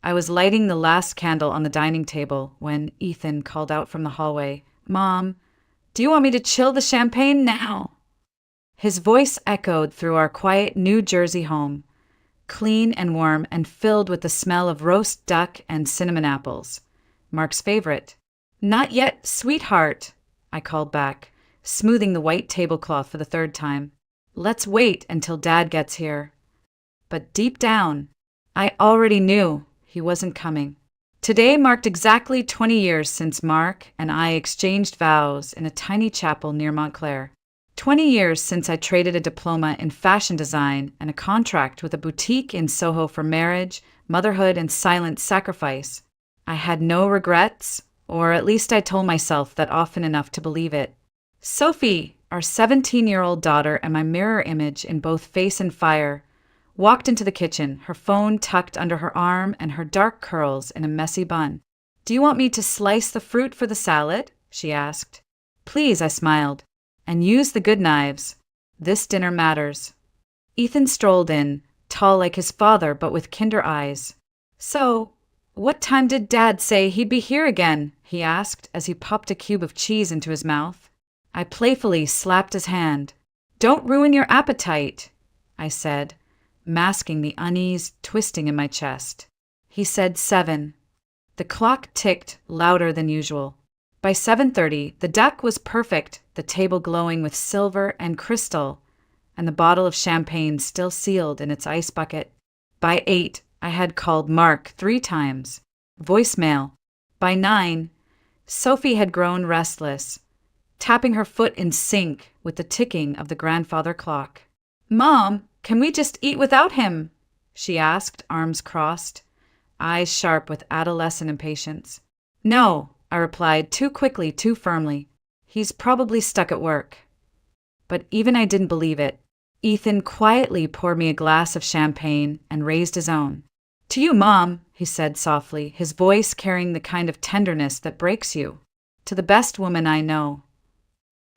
I was lighting the last candle on the dining table when Ethan called out from the hallway, "Mom, do you want me to chill the champagne now?" His voice echoed through our quiet New Jersey home, clean and warm and filled with the smell of roast duck and cinnamon apples. Mark's favorite. "Not yet, sweetheart," I called back, smoothing the white tablecloth for the third time. "Let's wait until Dad gets here." But deep down, I already knew he wasn't coming. Today marked exactly 20 years since Mark and I exchanged vows in a tiny chapel near Montclair. 20 years since I traded a diploma in fashion design and a contract with a boutique in Soho for marriage, motherhood, and silent sacrifice. I had no regrets, or at least I told myself that often enough to believe it. Sophie, our 17-year-old daughter and my mirror image in both face and fire, walked into the kitchen, her phone tucked under her arm and her dark curls in a messy bun. "Do you want me to slice the fruit for the salad?" she asked. "Please," I smiled. "And use the good knives. This dinner matters." Ethan strolled in, tall like his father but with kinder eyes. "So, what time did Dad say he'd be here again?" he asked as he popped a cube of cheese into his mouth. I playfully slapped his hand. "Don't ruin your appetite," I said, masking the unease twisting in my chest. He said 7. The clock ticked louder than usual. By 7:30, the duck was perfect, the table glowing with silver and crystal, and the bottle of champagne still sealed in its ice bucket. By 8, I had called Mark 3 times. Voicemail. By 9, Sophie had grown restless, tapping her foot in sync with the ticking of the grandfather clock. "Mom, can we just eat without him?" she asked, arms crossed, eyes sharp with adolescent impatience. "No," I replied, too quickly, too firmly. "He's probably stuck at work." But even I didn't believe it. Ethan quietly poured me a glass of champagne and raised his own. "To you, Mom," he said softly, his voice carrying the kind of tenderness that breaks you. "To the best woman I know."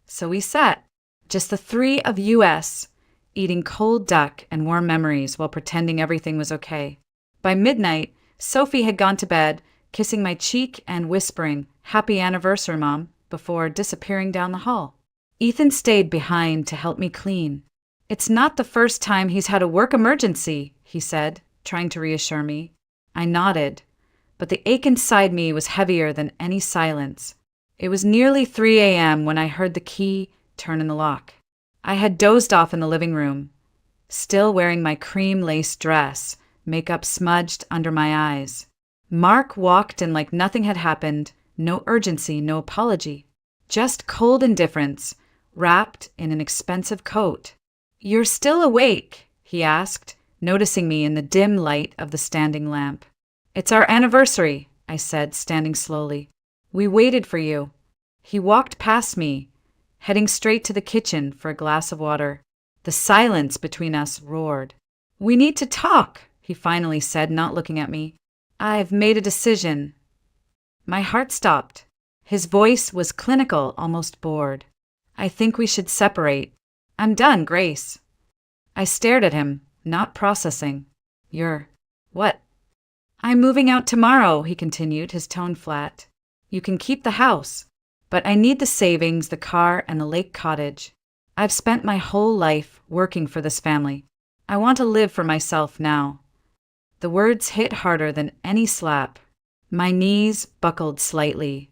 So we sat, just the 3 of us, eating cold duck and warm memories while pretending everything was okay. By midnight, Sophie had gone to bed, kissing my cheek and whispering, "Happy anniversary, Mom," before disappearing down the hall. Ethan stayed behind to help me clean. "It's not the first time he's had a work emergency," he said, trying to reassure me. I nodded, but the ache inside me was heavier than any silence. It was nearly 3 a.m. when I heard the key turn in the lock. I had dozed off in the living room, still wearing my cream lace dress, makeup smudged under my eyes. Mark walked in like nothing had happened, no urgency, no apology. Just cold indifference, wrapped in an expensive coat. "You're still awake?" he asked, noticing me in the dim light of the standing lamp. "It's our anniversary," I said, standing slowly. "We waited for you." He walked past me, heading straight to the kitchen for a glass of water. The silence between us roared. "We need to talk," he finally said, not looking at me. "I've made a decision." My heart stopped. His voice was clinical, almost bored. "I think we should separate. I'm done, Grace." I stared at him, not processing. "You're... what?" "I'm moving out tomorrow," he continued, his tone flat. "You can keep the house, but I need the savings, the car, and the lake cottage. I've spent my whole life working for this family. I want to live for myself now." The words hit harder than any slap. My knees buckled slightly,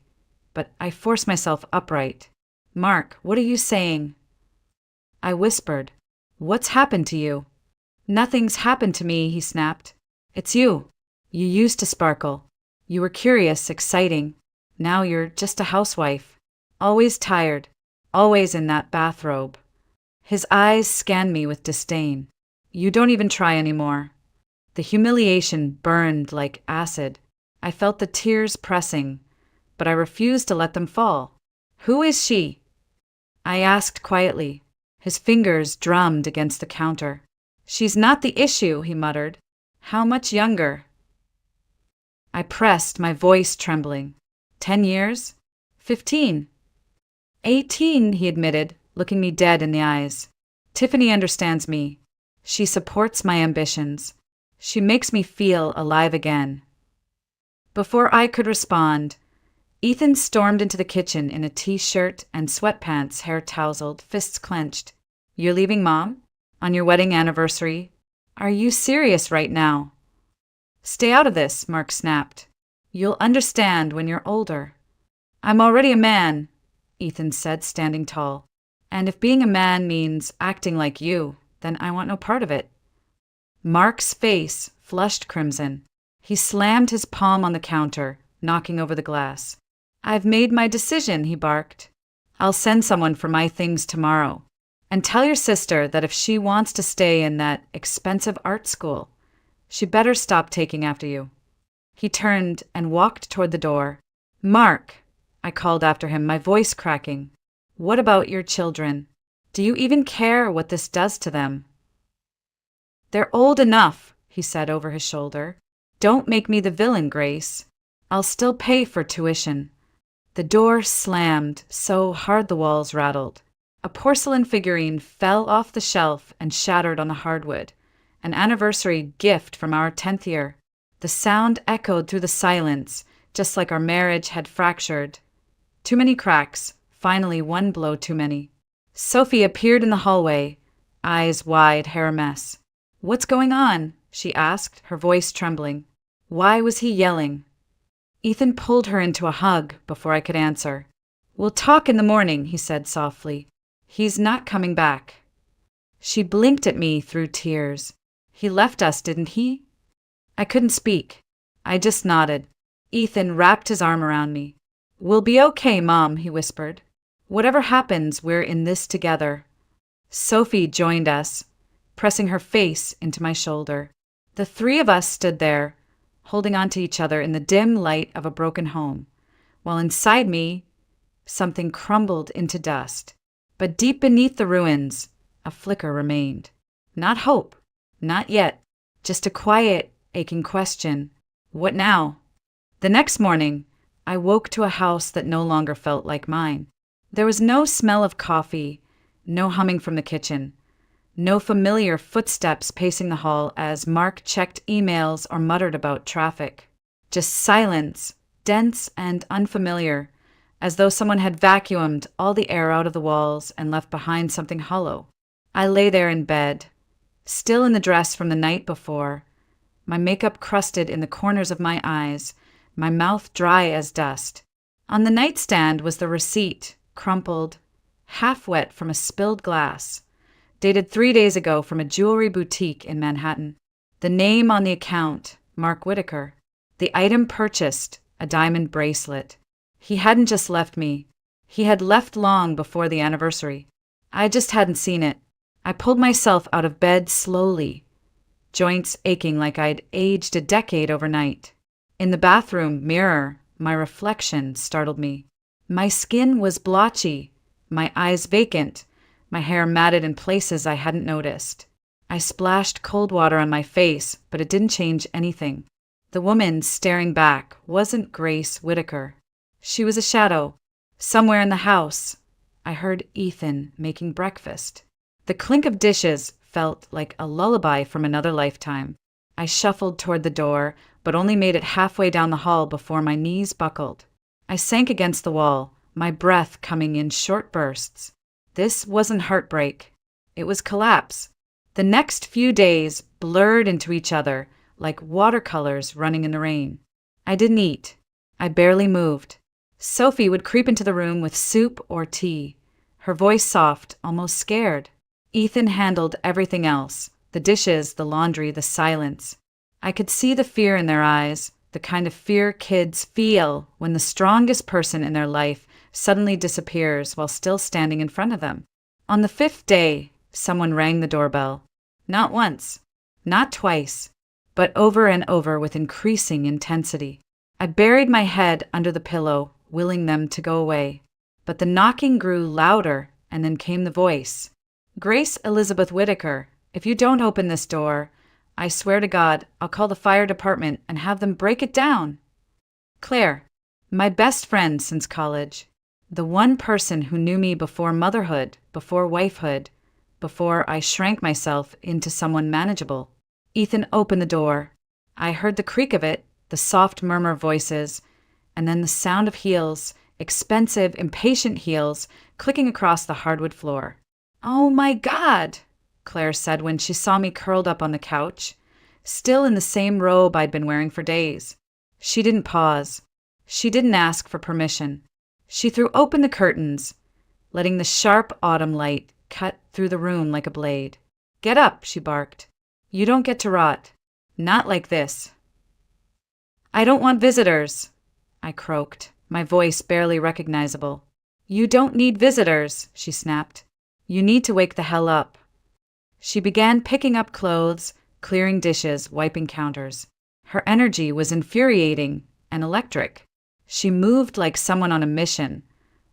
but I forced myself upright. "Mark, what are you saying?" I whispered. "What's happened to you?" "Nothing's happened to me," he snapped. "It's you. You used to sparkle. You were curious, exciting. Now you're just a housewife. Always tired. Always in that bathrobe." His eyes scanned me with disdain. "You don't even try anymore." The humiliation burned like acid. I felt the tears pressing, but I refused to let them fall. "Who is she?" I asked quietly. His fingers drummed against the counter. "She's not the issue," he muttered. "How much younger?" I pressed, my voice trembling. 10 years? 15? 18, he admitted, looking me dead in the eyes. "Tiffany understands me. She supports my ambitions. She makes me feel alive again." Before I could respond, Ethan stormed into the kitchen in a t-shirt and sweatpants, hair tousled, fists clenched. "You're leaving Mom? On your wedding anniversary? Are you serious right now?" "Stay out of this," Mark snapped. "You'll understand when you're older." "I'm already a man," Ethan said, standing tall. "And if being a man means acting like you, then I want no part of it." Mark's face flushed crimson. He slammed his palm on the counter, knocking over the glass. "I've made my decision," he barked. "I'll send someone for my things tomorrow. And tell your sister that if she wants to stay in that expensive art school, she better stop taking after you." He turned and walked toward the door. "Mark," I called after him, my voice cracking. "What about your children? Do you even care what this does to them?" "They're old enough," he said over his shoulder. "Don't make me the villain, Grace. I'll still pay for tuition." The door slammed so hard the walls rattled. A porcelain figurine fell off the shelf and shattered on the hardwood, an anniversary gift from our 10th year. The sound echoed through the silence, just like our marriage had fractured. Too many cracks, finally one blow too many. Sophie appeared in the hallway, eyes wide, hair a mess. "What's going on?" she asked, her voice trembling. Why was he yelling? Ethan pulled her into a hug before I could answer. "We'll talk in the morning," he said softly. "He's not coming back." She blinked at me through tears. "He left us, didn't he?" I couldn't speak. I just nodded. Ethan wrapped his arm around me. "We'll be okay, Mom," he whispered. "Whatever happens, we're in this together." Sophie joined us, pressing her face into my shoulder. The three of us stood there, holding on to each other in the dim light of a broken home, while inside me, something crumbled into dust. But deep beneath the ruins, a flicker remained. Not hope, not yet, just a quiet, aching question. What now? The next morning, I woke to a house that no longer felt like mine. There was no smell of coffee, no humming from the kitchen, no familiar footsteps pacing the hall as Mark checked emails or muttered about traffic. Just silence, dense and unfamiliar, as though someone had vacuumed all the air out of the walls and left behind something hollow. I lay there in bed, still in the dress from the night before, my makeup crusted in the corners of my eyes, my mouth dry as dust. On the nightstand was the receipt, crumpled, half wet from a spilled glass, dated 3 days ago from a jewelry boutique in Manhattan. The name on the account, Mark Whitaker. The item purchased, a diamond bracelet. He hadn't just left me. He had left long before the anniversary. I just hadn't seen it. I pulled myself out of bed slowly, joints aching like I'd aged a decade overnight. In the bathroom mirror, my reflection startled me. My skin was blotchy, my eyes vacant, my hair matted in places I hadn't noticed. I splashed cold water on my face, but it didn't change anything. The woman staring back wasn't Grace Whitaker. She was a shadow. Somewhere in the house, I heard Ethan making breakfast. The clink of dishes felt like a lullaby from another lifetime. I shuffled toward the door, but only made it halfway down the hall before my knees buckled. I sank against the wall, my breath coming in short bursts. This wasn't heartbreak. It was collapse. The next few days blurred into each other like watercolors running in the rain. I didn't eat. I barely moved. Sophie would creep into the room with soup or tea, her voice soft, almost scared. Ethan handled everything else, the dishes, the laundry, the silence. I could see the fear in their eyes, the kind of fear kids feel when the strongest person in their life suddenly disappears while still standing in front of them. On the 5th day, someone rang the doorbell. Not once, not twice, but over and over with increasing intensity. I buried my head under the pillow, willing them to go away. But the knocking grew louder, and then came the voice. "Grace Elizabeth Whitaker, if you don't open this door, I swear to God, I'll call the fire department and have them break it down." Claire, my best friend since college. The one person who knew me before motherhood, before wifehood, before I shrank myself into someone manageable. Ethan opened the door. I heard the creak of it, the soft murmur of voices, and then the sound of heels, expensive, impatient heels, clicking across the hardwood floor. "Oh my God," Claire said when she saw me curled up on the couch, still in the same robe I'd been wearing for days. She didn't pause. She didn't ask for permission. She threw open the curtains, letting the sharp autumn light cut through the room like a blade. "Get up," she barked. "You don't get to rot. Not like this." "I don't want visitors," I croaked, my voice barely recognizable. "You don't need visitors," she snapped. "You need to wake the hell up." She began picking up clothes, clearing dishes, wiping counters. Her energy was infuriating and electric. She moved like someone on a mission,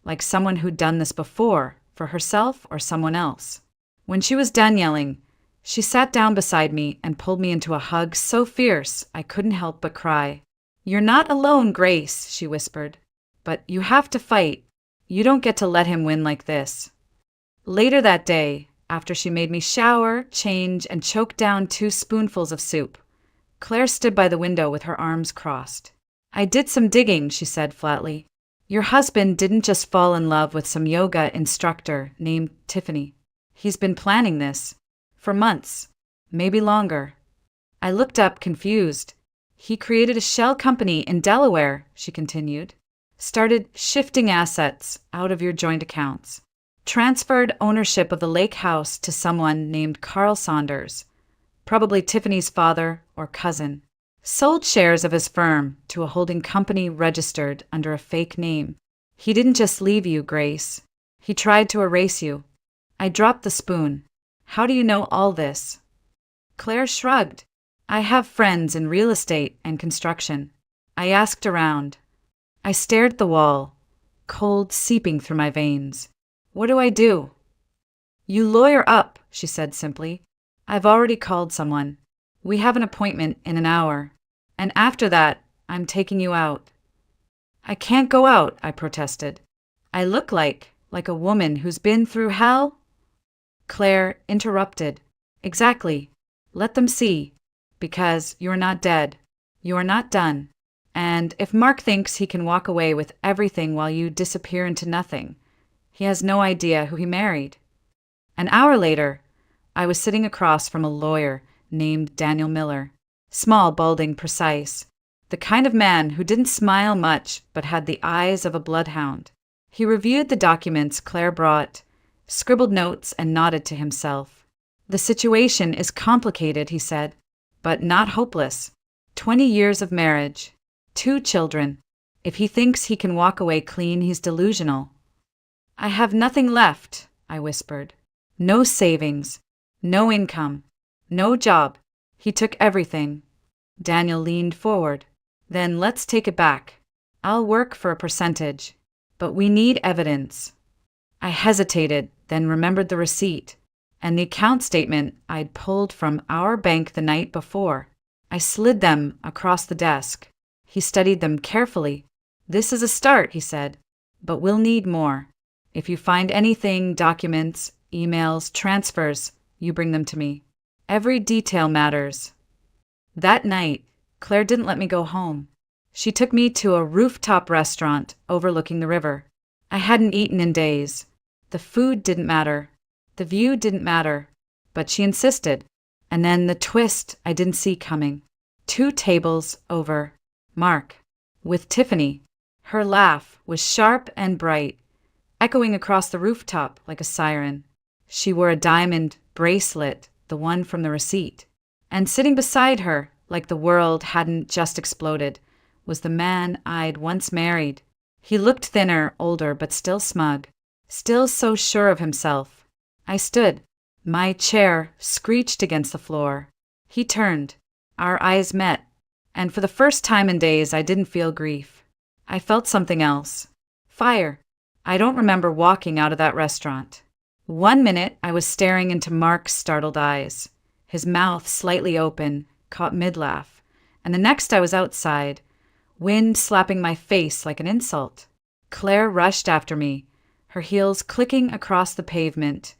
like someone who'd done this before, for herself or someone else. When she was done yelling, she sat down beside me and pulled me into a hug so fierce I couldn't help but cry. "You're not alone, Grace," she whispered. "But you have to fight. You don't get to let him win like this." Later that day, after she made me shower, change, and choke down 2 spoonfuls of soup, Claire stood by the window with her arms crossed. "I did some digging," she said flatly. "Your husband didn't just fall in love with some yoga instructor named Tiffany. He's been planning this for months, maybe longer." I looked up, confused. "He created a shell company in Delaware," she continued. "Started shifting assets out of your joint accounts. Transferred ownership of the lake house to someone named Carl Saunders, probably Tiffany's father or cousin. Sold shares of his firm to a holding company registered under a fake name. He didn't just leave you, Grace. He tried to erase you." I dropped the spoon. "How do you know all this?" Claire shrugged. "I have friends in real estate and construction." I asked around. I stared at the wall, cold seeping through my veins. "What do I do?" "You lawyer up," she said simply. "I've already called someone. We have an appointment in an hour. And after that, I'm taking you out." "I can't go out," I protested. "I look like a woman who's been through hell?" Claire interrupted. "Exactly. Let them see. Because you're not dead. You're not done. And if Mark thinks he can walk away with everything while you disappear into nothing, he has no idea who he married." An hour later, I was sitting across from a lawyer named Daniel Miller. Small, balding, precise. The kind of man who didn't smile much but had the eyes of a bloodhound. He reviewed the documents Claire brought, scribbled notes, and nodded to himself. "The situation is complicated," he said, "but not hopeless. 20 years of marriage. 2 children. If he thinks he can walk away clean, he's delusional." "I have nothing left," I whispered. "No savings. No income. No job. He took everything." Daniel leaned forward. "Then let's take it back. I'll work for a percentage. But we need evidence." I hesitated, then remembered the receipt and the account statement I'd pulled from our bank the night before. I slid them across the desk. He studied them carefully. "This is a start," he said, "but we'll need more. If you find anything, documents, emails, transfers, you bring them to me. Every detail matters." That night, Claire didn't let me go home. She took me to a rooftop restaurant overlooking the river. I hadn't eaten in days. The food didn't matter. The view didn't matter. But she insisted. And then the twist I didn't see coming. 2 tables over. Mark. With Tiffany. Her laugh was sharp and bright, echoing across the rooftop like a siren. She wore a diamond bracelet, the one from the receipt. And sitting beside her, like the world hadn't just exploded, was the man I'd once married. He looked thinner, older, but still smug. Still so sure of himself. I stood. My chair screeched against the floor. He turned. Our eyes met. And for the first time in days, I didn't feel grief. I felt something else. Fire. I don't remember walking out of that restaurant. 1 minute, I was staring into Mark's startled eyes, his mouth slightly open, caught mid-laugh. And the next I was outside, wind slapping my face like an insult. Claire rushed after me, her heels clicking across the pavement,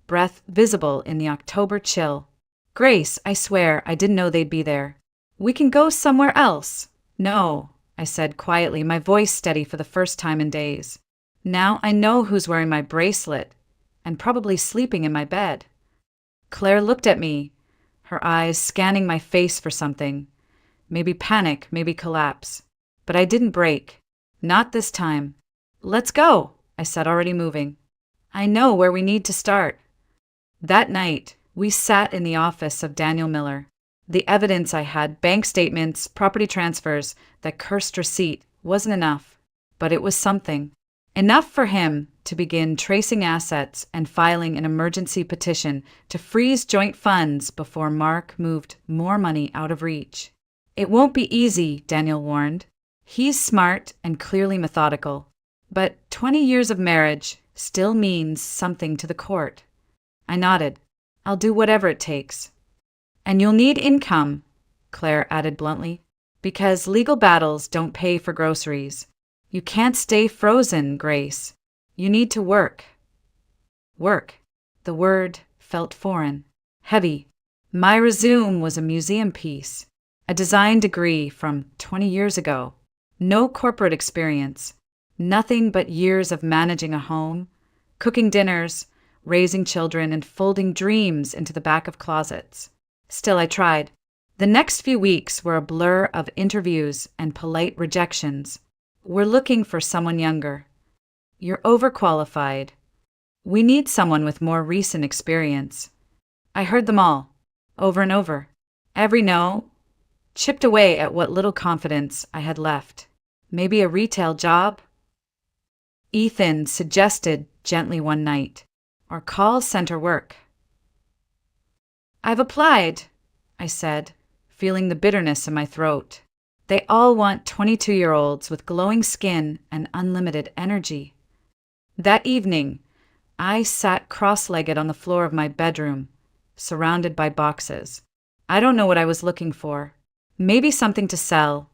breath visible in the October chill. "Grace, I swear, I didn't know they'd be there. We can go somewhere else." No, I said quietly, my voice steady for the first time in days. Now I know who's wearing my bracelet and probably sleeping in my bed. Claire looked at me, her eyes scanning my face for something. Maybe panic, maybe collapse. But I didn't break. Not this time. Let's go, I said, already moving. I know where we need to start. That night, we sat in the office of Daniel Miller. The evidence I had, bank statements, property transfers, that cursed receipt, wasn't enough. But it was something. Enough for him to begin tracing assets and filing an emergency petition to freeze joint funds before Mark moved more money out of reach. It won't be easy, Daniel warned. He's smart and clearly methodical. But 20 years of marriage still means something to the court. I nodded. I'll do whatever it takes. And you'll need income, Claire added bluntly, because legal battles don't pay for groceries. You can't stay frozen, Grace. You need to work. Work. The word felt foreign, heavy. My resume was a museum piece, a design degree from 20 years ago. No corporate experience. Nothing but years of managing a home, cooking dinners, raising children, and folding dreams into the back of closets. Still, I tried. The next few weeks were a blur of interviews and polite rejections. We're looking for someone younger. You're overqualified. We need someone with more recent experience. I heard them all, over and over. Every no chipped away at what little confidence I had left. Maybe a retail job? Ethan suggested gently one night, or call center work. I've applied, I said, feeling the bitterness in my throat. They all want 22-year-olds with glowing skin and unlimited energy. That evening, I sat cross-legged on the floor of my bedroom, surrounded by boxes. I don't know what I was looking for. Maybe something to sell.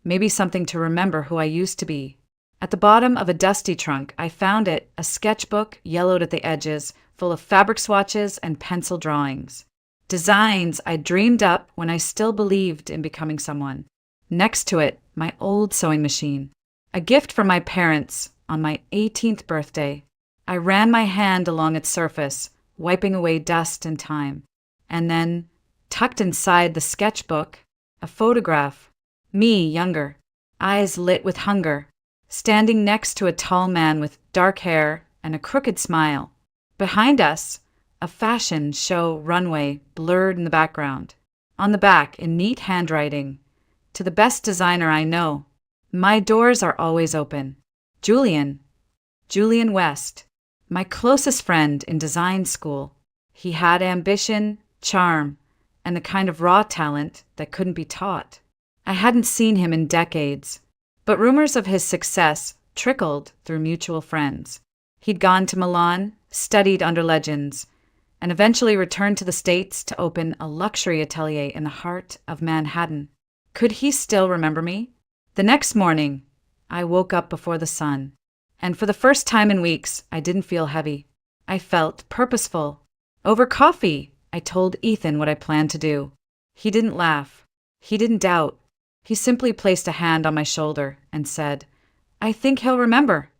Maybe something to remember who I used to be. At the bottom of a dusty trunk, I found it, a sketchbook, yellowed at the edges, full of fabric swatches and pencil drawings. Designs I dreamed up when I still believed in becoming someone. Next to it, my old sewing machine. A gift from my parents on my 18th birthday. I ran my hand along its surface, wiping away dust and time. And then, tucked inside the sketchbook, a photograph. Me, younger, eyes lit with hunger, standing next to a tall man with dark hair and a crooked smile. Behind us, a fashion show runway blurred in the background. On the back, in neat handwriting, to the best designer I know. My doors are always open. Julian West, my closest friend in design school. He had ambition, charm, and the kind of raw talent that couldn't be taught. I hadn't seen him in decades, but rumors of his success trickled through mutual friends. He'd gone to Milan, studied under legends, and eventually returned to the States to open a luxury atelier in the heart of Manhattan. Could he still remember me? The next morning, I woke up before the sun, and for the first time in weeks, I didn't feel heavy. I felt purposeful. Over coffee, I told Ethan what I planned to do. He didn't laugh. He didn't doubt. He simply placed a hand on my shoulder and said, I think he'll remember.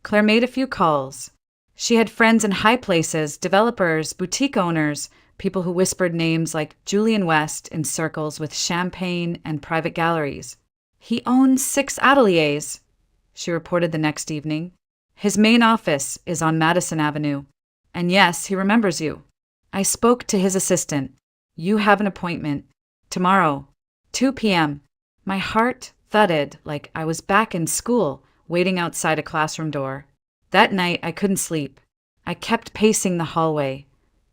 Claire made a few calls. She had friends in high places, developers, boutique owners, people who whispered names like Julian West in circles with champagne and private galleries. He owns 6 ateliers, she reported the next evening. His main office is on Madison Avenue. And yes, he remembers you. I spoke to his assistant. You have an appointment. Tomorrow, 2 p.m. My heart thudded like I was back in school, waiting outside a classroom door. That night, I couldn't sleep. I kept pacing the hallway,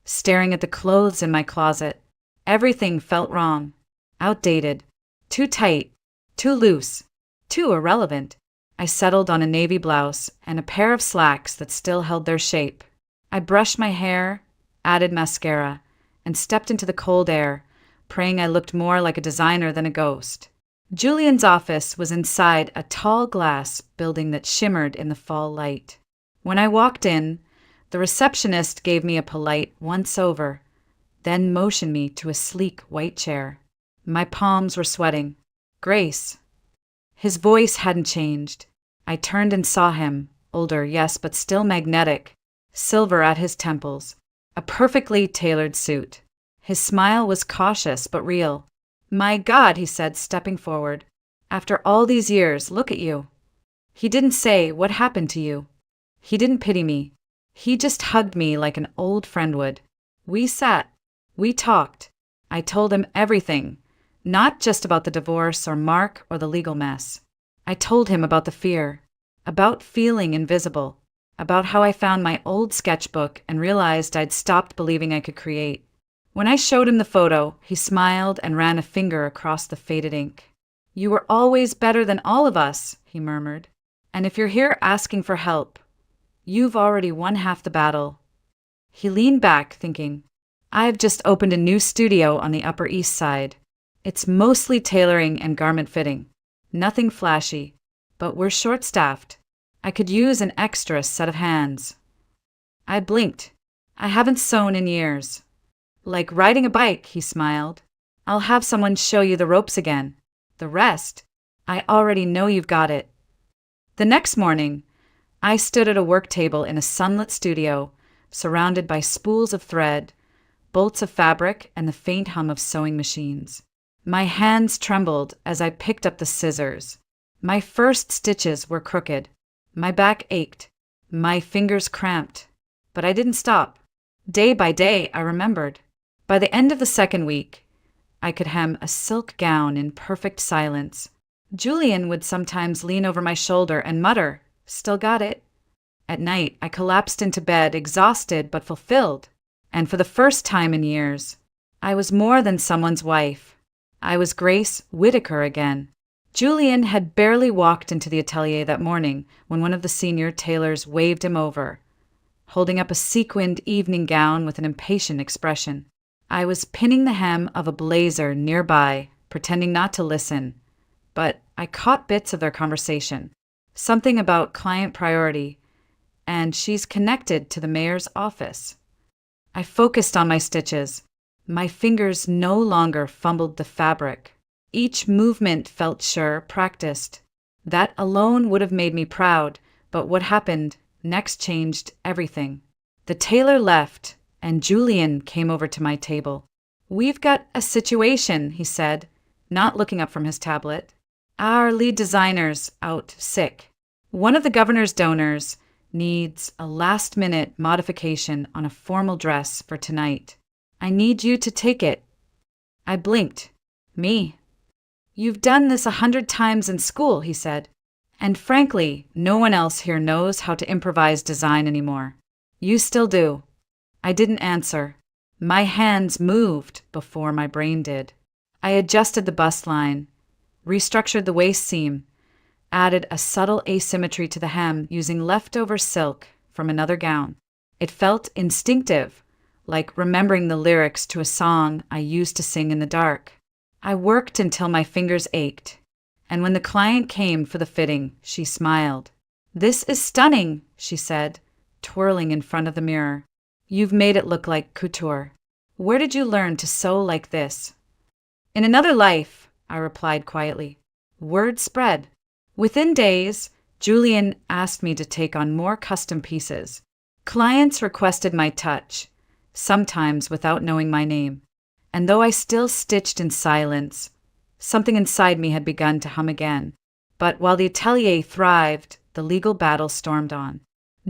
staring at the clothes in my closet. Everything felt wrong, outdated, too tight, too loose, too irrelevant. I settled on a navy blouse and a pair of slacks that still held their shape. I brushed my hair, added mascara, and stepped into the cold air, praying I looked more like a designer than a ghost. Julian's office was inside a tall glass building that shimmered in the fall light. When I walked in, the receptionist gave me a polite once-over, then motioned me to a sleek white chair. My palms were sweating. Grace, His voice hadn't changed. I turned and saw him, older, yes, but still magnetic, silver at his temples, a perfectly tailored suit. His smile was cautious but real. "My God," he said, stepping forward. "After all these years, look at you." He didn't say, "What happened to you?" He didn't pity me. He just hugged me like an old friend would. We sat. We talked. I told him everything, not just about the divorce or Mark or the legal mess. I told him about the fear, about feeling invisible, about how I found my old sketchbook and realized I'd stopped believing I could create. When I showed him the photo, he smiled and ran a finger across the faded ink. "You were always better than all of us," he murmured. "And if you're here asking for help, you've already won half the battle." He leaned back, thinking, "I've just opened a new studio on the Upper East Side. It's mostly tailoring and garment fitting. Nothing flashy, but we're short-staffed. I could use an extra set of hands." I blinked. "I haven't sewn in years." "Like riding a bike," he smiled. "I'll have someone show you the ropes again. The rest, I already know you've got it." The next morning, I stood at a work table in a sunlit studio, surrounded by spools of thread, bolts of fabric, and the faint hum of sewing machines. My hands trembled as I picked up the scissors. My first stitches were crooked. My back ached. My fingers cramped. But I didn't stop. Day by day, I remembered. By the end of the second week, I could hem a silk gown in perfect silence. Julian would sometimes lean over my shoulder and mutter, "Still got it." At night, I collapsed into bed, exhausted but fulfilled. And for the first time in years, I was more than someone's wife. I was Grace Whitaker again. Julian had barely walked into the atelier that morning when one of the senior tailors waved him over, holding up a sequined evening gown with an impatient expression. I was pinning the hem of a blazer nearby, pretending not to listen, but I caught bits of their conversation. Something about client priority, and she's connected to the mayor's office. I focused on my stitches. My fingers no longer fumbled the fabric. Each movement felt sure, practiced. That alone would have made me proud, but what happened next changed everything. The tailor left, and Julian came over to my table. "We've got a situation," he said, not looking up from his tablet. "Our lead designer's out sick. One of the governor's donors needs a last-minute modification on a formal dress for tonight. I need you to take it." I blinked. "Me?" "You've done this 100 times in school," he said. "And frankly, no one else here knows how to improvise design anymore. You still do." I didn't answer. My hands moved before my brain did. I adjusted the bust line, restructured the waist seam, added a subtle asymmetry to the hem using leftover silk from another gown. It felt instinctive, like remembering the lyrics to a song I used to sing in the dark. I worked until my fingers ached, and when the client came for the fitting, she smiled. "This is stunning," she said, twirling in front of the mirror. "You've made it look like couture. Where did you learn to sew like this?" "In another life," I replied quietly. Word spread. Within days, Julian asked me to take on more custom pieces. Clients requested my touch, sometimes without knowing my name. And though I still stitched in silence, something inside me had begun to hum again. But while the atelier thrived, the legal battle stormed on.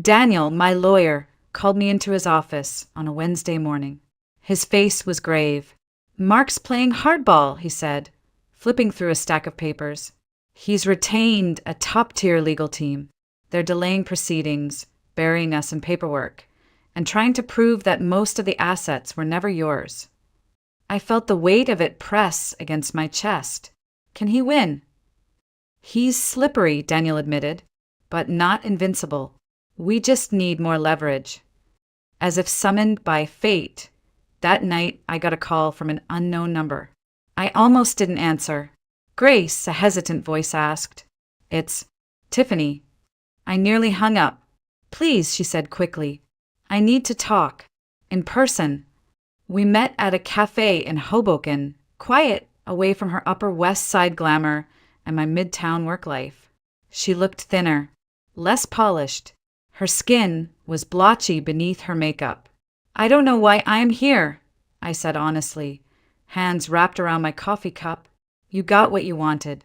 Daniel, my lawyer, called me into his office on a Wednesday morning. His face was grave. "Mark's playing hardball," he said, flipping through a stack of papers. "He's retained a top-tier legal team. They're delaying proceedings, burying us in paperwork, and trying to prove that most of the assets were never yours." I felt the weight of it press against my chest. Can he win? "He's slippery," Daniel admitted, "but not invincible. We just need more leverage." As if summoned by fate, that night I got a call from an unknown number. I almost didn't answer. "Grace," a hesitant voice asked. "It's Tiffany." I nearly hung up. "Please," she said quickly. "I need to talk. In person." We met at a cafe in Hoboken, quiet, away from her Upper West Side glamour and my midtown work life. She looked thinner, less polished. Her skin was blotchy beneath her makeup. "I don't know why I'm here," I said honestly, hands wrapped around my coffee cup. "You got what you wanted."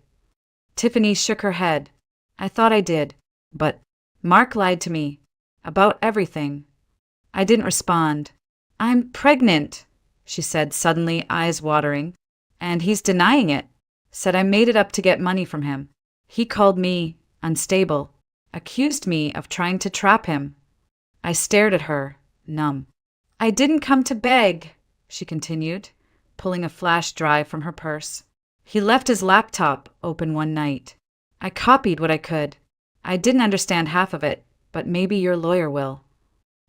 Tiffany shook her head. "I thought I did, but Mark lied to me about everything." I didn't respond. "I'm pregnant," she said suddenly, eyes watering. "And he's denying it. Said I made it up to get money from him. He called me unstable, accused me of trying to trap him." I stared at her, numb. "I didn't come to beg," she continued, pulling a flash drive from her purse. "He left his laptop open one night. I copied what I could. I didn't understand half of it, but maybe your lawyer will."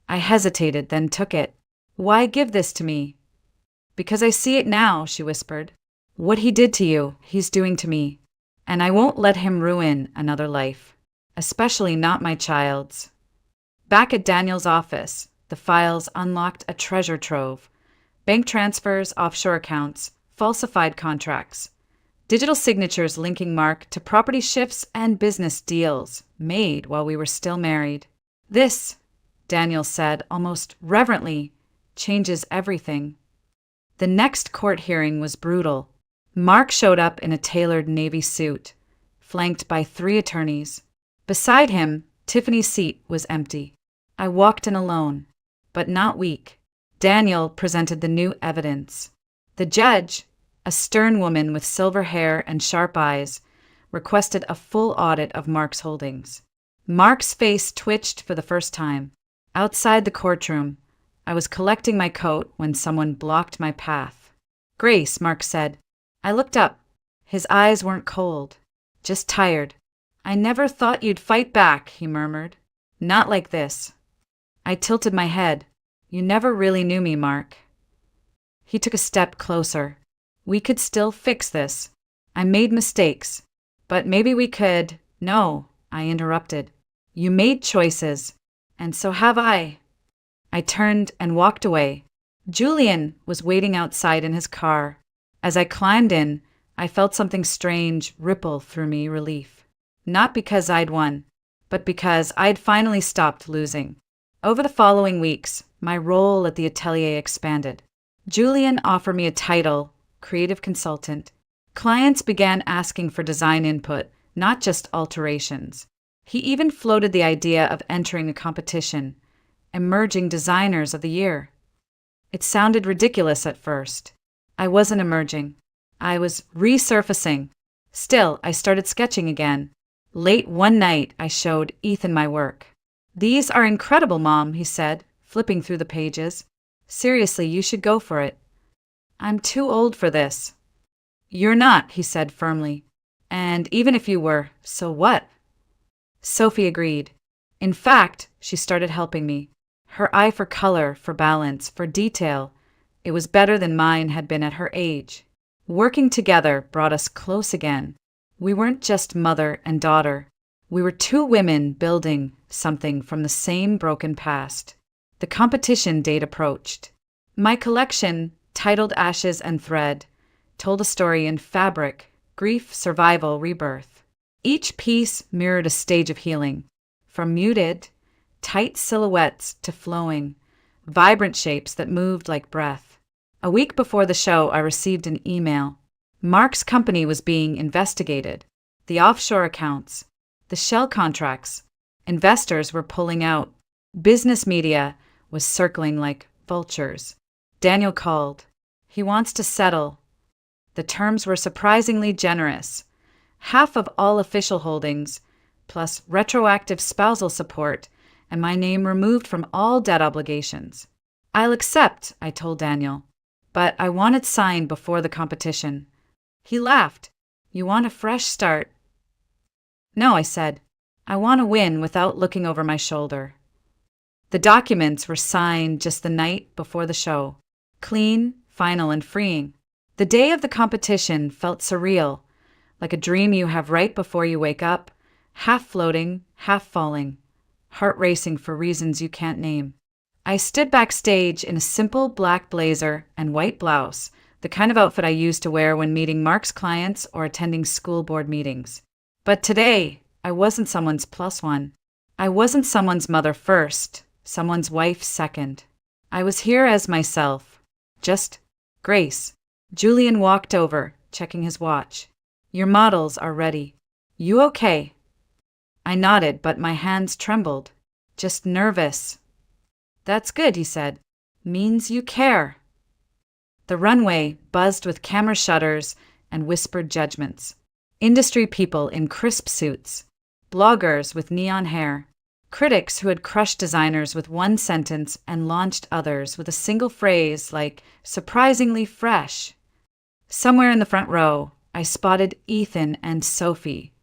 I hesitated, then took it. "Why give this to me?" "Because I see it now," she whispered. "What he did to you, he's doing to me. And I won't let him ruin another life, especially not my child's." Back at Daniel's office, the files unlocked a treasure trove. Bank transfers, offshore accounts, falsified contracts, digital signatures linking Mark to property shifts and business deals made while we were still married. "This," Daniel said almost reverently, "changes everything." The next court hearing was brutal. Mark showed up in a tailored navy suit, flanked by 3 attorneys. Beside him, Tiffany's seat was empty. I walked in alone, but not weak. Daniel presented the new evidence. The judge, a stern woman with silver hair and sharp eyes, requested a full audit of Mark's holdings. Mark's face twitched for the first time. Outside the courtroom, I was collecting my coat when someone blocked my path. "Grace," Mark said. I looked up. His eyes weren't cold, just tired. "I never thought you'd fight back," he murmured. "Not like this." I tilted my head. "You never really knew me, Mark." He took a step closer. "We could still fix this. I made mistakes, but maybe we could—" "No," I interrupted. "You made choices, and so have I." I turned and walked away. Julian was waiting outside in his car. As I climbed in, I felt something strange ripple through me, relief. Not because I'd won, but because I'd finally stopped losing. Over the following weeks, my role at the atelier expanded. Julian offered me a title, creative consultant. Clients began asking for design input, not just alterations. He even floated the idea of entering a competition, Emerging Designers of the Year. It sounded ridiculous at first. I wasn't emerging. I was resurfacing. Still, I started sketching again. Late one night, I showed Ethan my work. "These are incredible, Mom," he said, flipping through the pages. "Seriously, you should go for it." "I'm too old for this." "You're not," he said firmly. "And even if you were, so what?" Sophie agreed. In fact, she started helping me. Her eye for color, for balance, for detail. It was better than mine had been at her age. Working together brought us close again. We weren't just mother and daughter. We were 2 women building something from the same broken past. The competition date approached. My collection, titled Ashes and Thread, told a story in fabric, grief, survival, rebirth. Each piece mirrored a stage of healing, from muted, tight silhouettes to flowing, vibrant shapes that moved like breath. A week before the show, I received an email. Mark's company was being investigated. The offshore accounts, the shell contracts. Investors were pulling out. Business media was circling like vultures. Daniel called. He wants to settle. The terms were surprisingly generous. Half of all official holdings, plus retroactive spousal support, and my name removed from all debt obligations. "I'll accept," I told Daniel, "but I want it signed before the competition." He laughed. "You want a fresh start?" "No," I said. "I want to win without looking over my shoulder." The documents were signed just the night before the show. Clean, final, and freeing. The day of the competition felt surreal, like a dream you have right before you wake up, half floating, half falling, heart racing for reasons you can't name. I stood backstage in a simple black blazer and white blouse, the kind of outfit I used to wear when meeting Mark's clients or attending school board meetings. But today, I wasn't someone's plus one. I wasn't someone's mother first, someone's wife second. I was here as myself. Just Grace. Julian walked over, checking his watch. Your models are ready. You okay? I nodded, but my hands trembled. Just nervous. That's good, he said. Means you care. The runway buzzed with camera shutters and whispered judgments. Industry people in crisp suits, bloggers with neon hair, critics who had crushed designers with one sentence and launched others with a single phrase like, surprisingly fresh. Somewhere in the front row, I spotted Ethan and Sophie,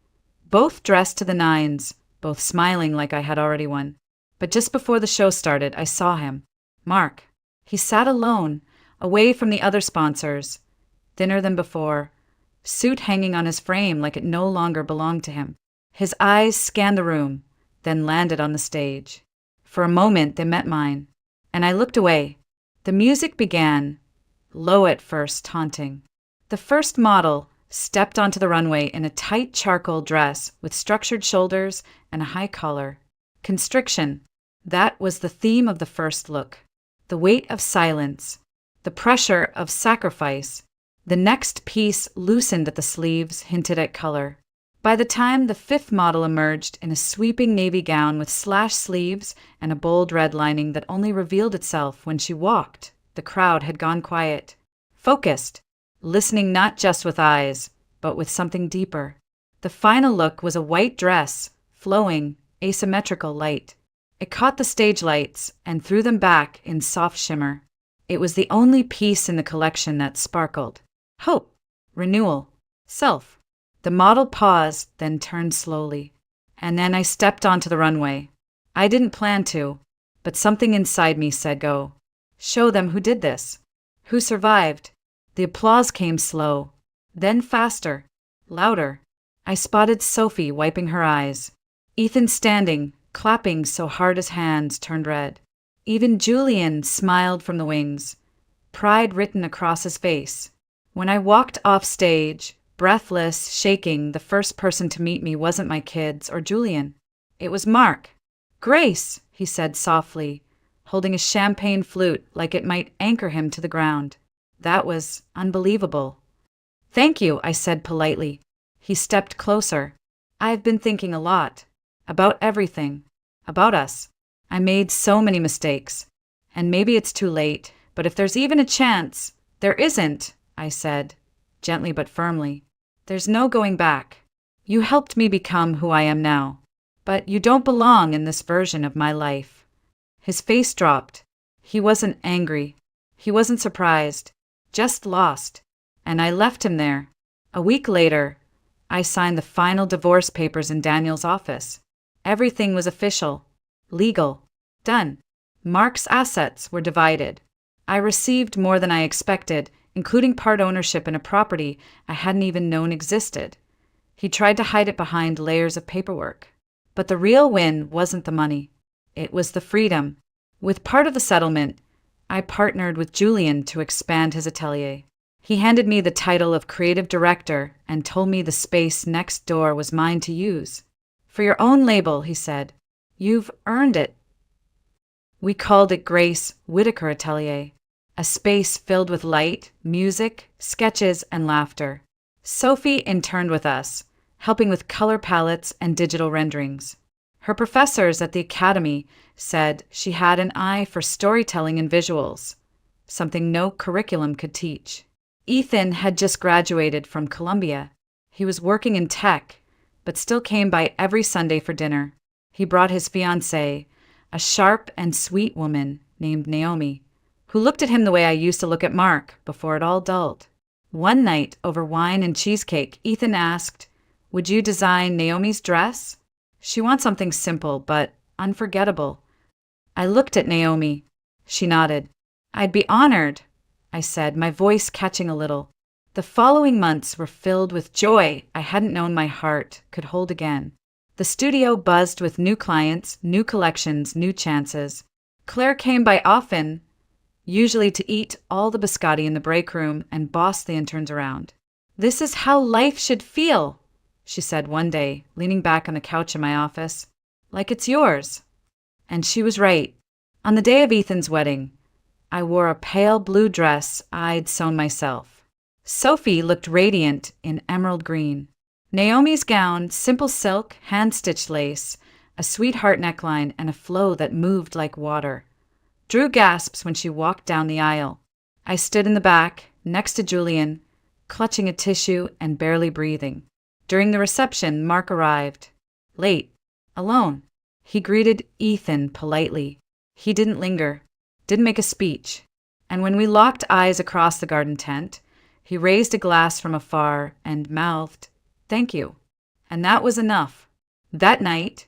both dressed to the nines, both smiling like I had already won. But just before the show started, I saw him. Mark. He sat alone, away from the other sponsors, thinner than before, suit hanging on his frame like it no longer belonged to him. His eyes scanned the room, then landed on the stage. For a moment they met mine, and I looked away. The music began, low at first, taunting. The first model stepped onto the runway in a tight charcoal dress with structured shoulders and a high collar. Constriction. That was the theme of the first look. The weight of silence. The pressure of sacrifice. The next piece loosened at the sleeves, hinted at color. By the time the fifth model emerged in a sweeping navy gown with slashed sleeves and a bold red lining that only revealed itself when she walked, the crowd had gone quiet. Focused. Listening not just with eyes, but with something deeper. The final look was a white dress, flowing, asymmetrical light. It caught the stage lights and threw them back in soft shimmer. It was the only piece in the collection that sparkled. Hope, renewal, self. The model paused, then turned slowly. And then I stepped onto the runway. I didn't plan to, but something inside me said go. Show them who did this. Who survived. The applause came slow, then faster, louder. I spotted Sophie wiping her eyes. Ethan standing, clapping so hard his hands turned red. Even Julian smiled from the wings, pride written across his face. When I walked off stage, breathless, shaking, the first person to meet me wasn't my kids or Julian. It was Mark. Grace, he said softly, holding a champagne flute like it might anchor him to the ground. That was unbelievable. Thank you, I said politely. He stepped closer. I've been thinking a lot. About everything. About us. I made so many mistakes. And maybe it's too late, but if there's even a chance— There isn't, I said, gently but firmly. There's no going back. You helped me become who I am now. But you don't belong in this version of my life. His face dropped. He wasn't angry. He wasn't surprised. Just lost. And I left him there. A week later, I signed the final divorce papers in Daniel's office. Everything was official, legal, done. Mark's assets were divided. I received more than I expected, including part ownership in a property I hadn't even known existed. He tried to hide it behind layers of paperwork. But the real win wasn't the money. It was the freedom. With part of the settlement, I partnered with Julian to expand his atelier. He handed me the title of creative director and told me the space next door was mine to use. For your own label, he said. You've earned it. We called it Grace Whitaker Atelier, a space filled with light, music, sketches, and laughter. Sophie interned with us, helping with color palettes and digital renderings. Her professors at the academy said she had an eye for storytelling and visuals, something no curriculum could teach. Ethan had just graduated from Columbia. He was working in tech, but still came by every Sunday for dinner. He brought his fiancée, a sharp and sweet woman named Naomi, who looked at him the way I used to look at Mark before it all dulled. One night, over wine and cheesecake, Ethan asked, "Would you design Naomi's dress? She wants something simple but unforgettable." I looked at Naomi. She nodded. "I'd be honored," I said, my voice catching a little. The following months were filled with joy I hadn't known my heart could hold again. The studio buzzed with new clients, new collections, new chances. Claire came by often, usually to eat all the biscotti in the break room and boss the interns around. "This is how life should feel," she said one day, leaning back on the couch in my office. "Like it's yours." And she was right. On the day of Ethan's wedding, I wore a pale blue dress I'd sewn myself. Sophie looked radiant in emerald green. Naomi's gown, simple silk, hand-stitched lace, a sweetheart neckline, and a flow that moved like water. Drew gasps when she walked down the aisle. I stood in the back, next to Julian, clutching a tissue and barely breathing. During the reception, Mark arrived. Late. Alone. He greeted Ethan politely. He didn't linger, didn't make a speech. And when we locked eyes across the garden tent, he raised a glass from afar and mouthed, "Thank you." And that was enough. That night,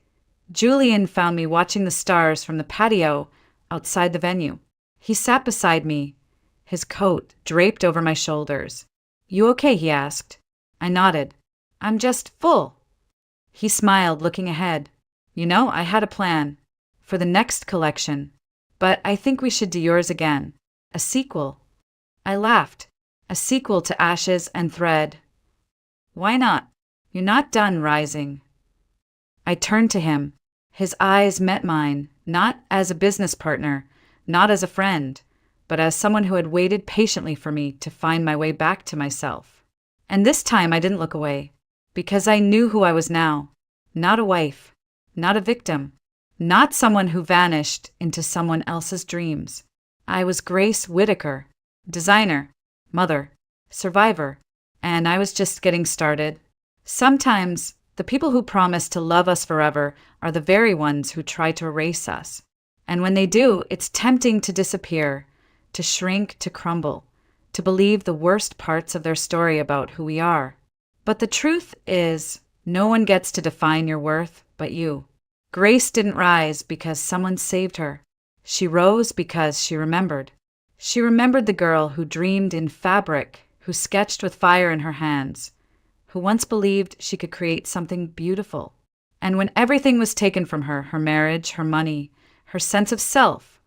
Julian found me watching the stars from the patio outside the venue. He sat beside me, his coat draped over my shoulders. "You okay?" he asked. I nodded. "I'm just full." He smiled, looking ahead. I had a plan for the next collection, but I think we should do yours again. A sequel." I laughed. "A sequel to Ashes and Thread." "Why not? You're not done rising." I turned to him. His eyes met mine, not as a business partner, not as a friend, but as someone who had waited patiently for me to find my way back to myself. And this time I didn't look away, because I knew who I was now. Not a wife, not a victim, not someone who vanished into someone else's dreams. I was Grace Whitaker, designer, mother, survivor, and I was just getting started. Sometimes the people who promise to love us forever are the very ones who try to erase us. And when they do, it's tempting to disappear, to shrink, to crumble, to believe the worst parts of their story about who we are. But the truth is, no one gets to define your worth but you. Grace didn't rise because someone saved her. She rose because she remembered. She remembered the girl who dreamed in fabric, who sketched with fire in her hands, who once believed she could create something beautiful. And when everything was taken from her, her marriage, her money, her sense of self,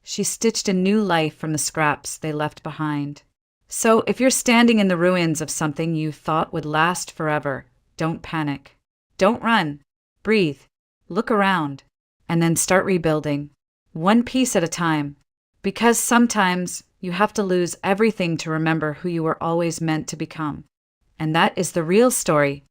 she stitched a new life from the scraps they left behind. So if you're standing in the ruins of something you thought would last forever, don't panic. Don't run. Breathe. Look around. And then start rebuilding. One piece at a time. Because sometimes you have to lose everything to remember who you were always meant to become. And that is the real story